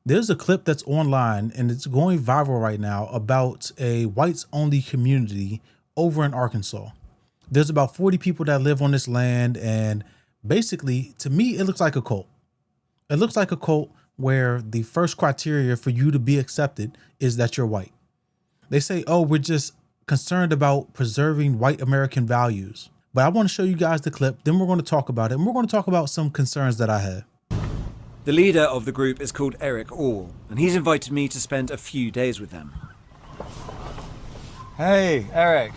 There's a clip that's online and it's going viral right now about a whites only community over in Arkansas. There's about 40 people that live on this land. And basically, to me, it looks like a cult. It looks like a cult where the first criteria for you to be accepted is that you're white. They say, oh, we're just concerned about preserving white American values. But I want to show you guys the clip. Then we're going to talk about it. And we're going to talk about some concerns that I have. The leader of the group is called Eric All, and he's invited me to spend a few days with them. Hey, Eric.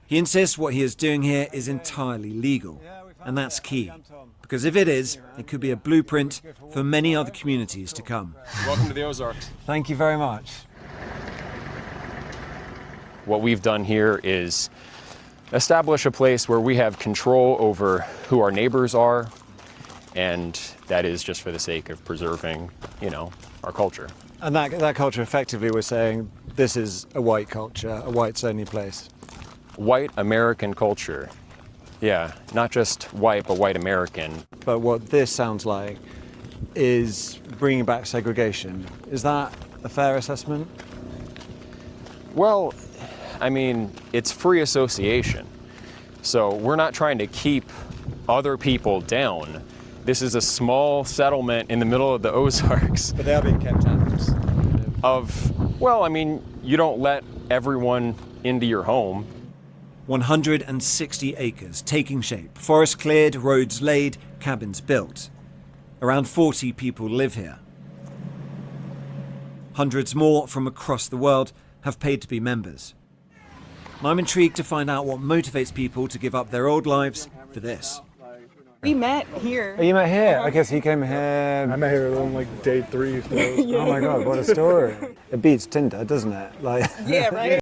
He insists what he is doing here is entirely legal, and that's key, because if it is, it could be a blueprint for many other communities to come. Welcome to the Ozarks. Thank you very much. What we've done here is establish a place where we have control over who our neighbors are, and that is just for the sake of preserving, our culture. And that culture, effectively, we're saying this is a white culture, a whites-only place. White American culture. Yeah, not just white, but white American. But what this sounds like is bringing back segregation. Is that a fair assessment? Well, it's free association. So we're not trying to keep other people down. This is a small settlement in the middle of the Ozarks. But they are being kept out. You don't let everyone into your home. 160 acres taking shape, forest cleared, roads laid, cabins built. Around 40 people live here. Hundreds more from across the world have paid to be members. And I'm intrigued to find out what motivates people to give up their old lives for this. We met here. Oh, you met here? I guess he came here. I met her on like day 3. So. Yeah. Oh my God, what a story. It beats Tinder, doesn't it? Yeah, right?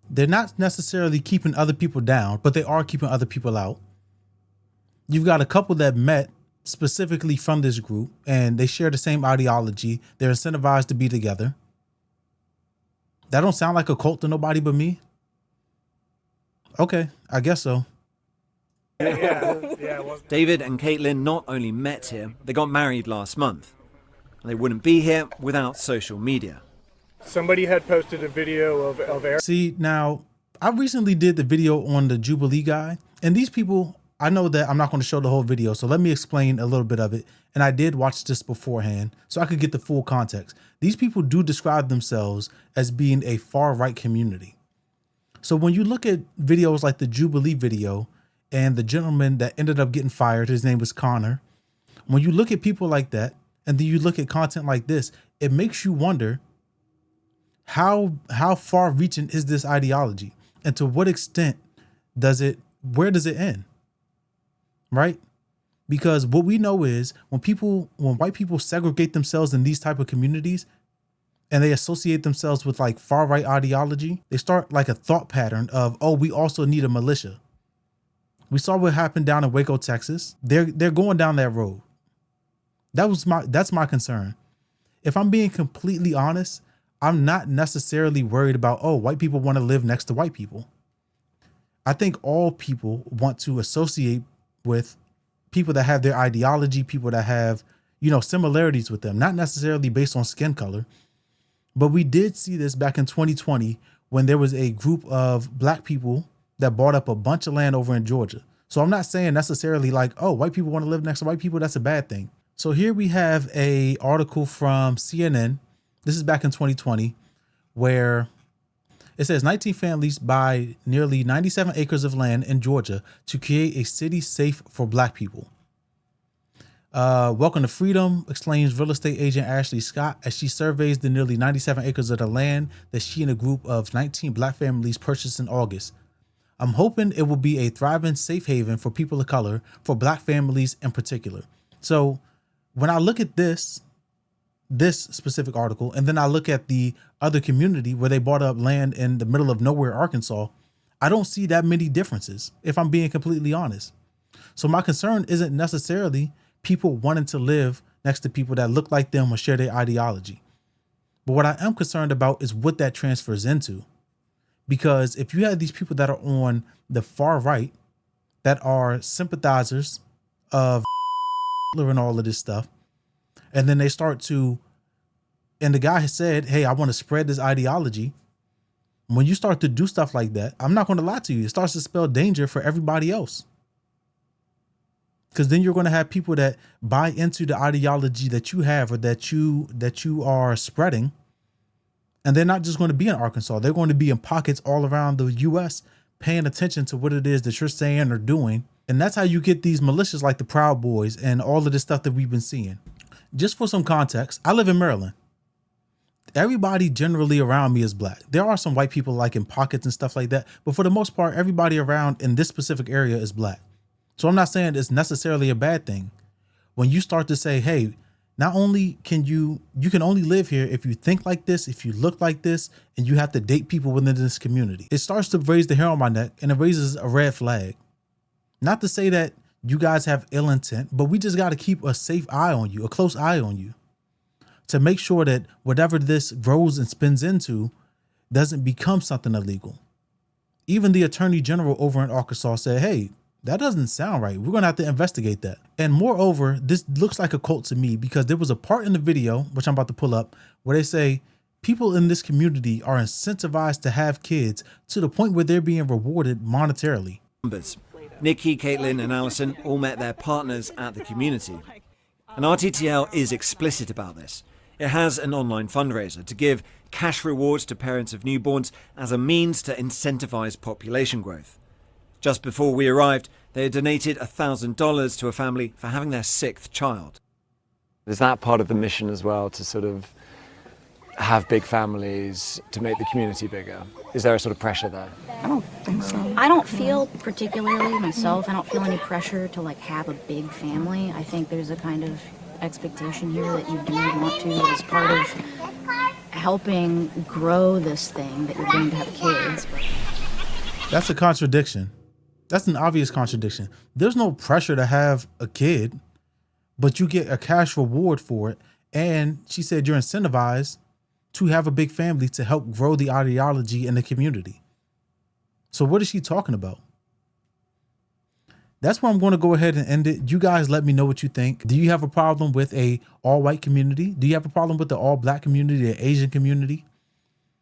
They're not necessarily keeping other people down, but they are keeping other people out. You've got a couple that met specifically from this group, and they share the same ideology. They're incentivized to be together. That don't sound like a cult to nobody but me. Okay, I guess so. David and Caitlin not only met here, they got married last month. And they wouldn't be here without social media. Somebody had posted a video of Eric. See, now, I recently did the video on the Jubilee guy. And these people, I know that I'm not going to show the whole video. So let me explain a little bit of it. And I did watch this beforehand so I could get the full context. These people do describe themselves as being a far-right community. So when you look at videos like the Jubilee video and the gentleman that ended up getting fired, his name was Connor. When you look at people like that, and then you look at content like this, it makes you wonder how far reaching is this ideology, and to what extent where does it end? Right? Because what we know is when white people segregate themselves in these type of communities and they associate themselves with like far right ideology, they start like a thought pattern of, oh, we also need a militia. We saw what happened down in Waco, Texas. They're going down that road. That's my concern. If I'm being completely honest, I'm not necessarily worried about, oh, white people want to live next to white people. I think all people want to associate with people that have their ideology, people that have, similarities with them, not necessarily based on skin color. But we did see this back in 2020 when there was a group of black people that bought up a bunch of land over in Georgia. So I'm not saying necessarily like, oh, white people want to live next to white people. That's a bad thing. So here we have a article from CNN. This is back in 2020, where it says 19 families buy nearly 97 acres of land in Georgia to create a city safe for black people. Welcome to freedom, exclaims real estate agent Ashley Scott as she surveys the nearly 97 acres of the land that she and a group of 19 black families purchased in August. I'm hoping it will be a thriving safe haven for people of color, for black families in particular. So when I look at this specific article, and then I look at the other community where they bought up land in the middle of nowhere, Arkansas, I don't see that many differences, if I'm being completely honest. So my concern isn't necessarily people wanting to live next to people that look like them or share their ideology. But what I am concerned about is what that transfers into. Because if you have these people that are on the far right, that are sympathizers of and all of this stuff, And then they start to, and the guy has said, hey, I want to spread this ideology. When you start to do stuff like that, I'm not going to lie to you, it starts to spell danger for everybody else. Because then you're going to have people that buy into the ideology that you have or that you are spreading. And they're not just going to be in Arkansas. They're going to be in pockets all around the U.S. paying attention to what it is that you're saying or doing. And that's how you get these militias like the Proud Boys and all of this stuff that we've been seeing. Just for some context, I live in Maryland. Everybody generally around me is black. There are some white people like in pockets and stuff like that. But for the most part, everybody around in this specific area is black. So I'm not saying it's necessarily a bad thing. When you start to say, hey, not only can you can only live here if you think like this, if you look like this, and you have to date people within this community. It starts to raise the hair on my neck, and it raises a red flag. Not to say that you guys have ill intent, but we just got to keep a safe eye on you, a close eye on you, to make sure that whatever this grows and spins into doesn't become something illegal. Even the Attorney General over in Arkansas said, hey, that doesn't sound right. We're going to have to investigate that. And moreover, this looks like a cult to me because there was a part in the video, which I'm about to pull up, where they say people in this community are incentivized to have kids to the point where they're being rewarded monetarily. Nikki, Caitlin, and Alison all met their partners at the community. And RTTL is explicit about this. It has an online fundraiser to give cash rewards to parents of newborns as a means to incentivize population growth. Just before we arrived, they had donated $1,000 to a family for having their 6th child. Is that part of the mission as well, to sort of have big families, to make the community bigger? Is there a sort of pressure there? I don't think so. I don't feel particularly myself, I don't feel any pressure to like have a big family. I think there's a kind of expectation here that you do want to, as part of helping grow this thing, that you're going to have kids. That's a contradiction. That's an obvious contradiction. There's no pressure to have a kid, but you get a cash reward for it. And she said you're incentivized to have a big family to help grow the ideology in the community. So what is she talking about? That's where I'm going to go ahead and end it. You guys let me know what you think. Do you have a problem with a all white community? Do you have a problem with the all black community, the Asian community?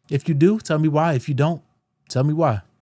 If you do, tell me why. If you don't, tell me why.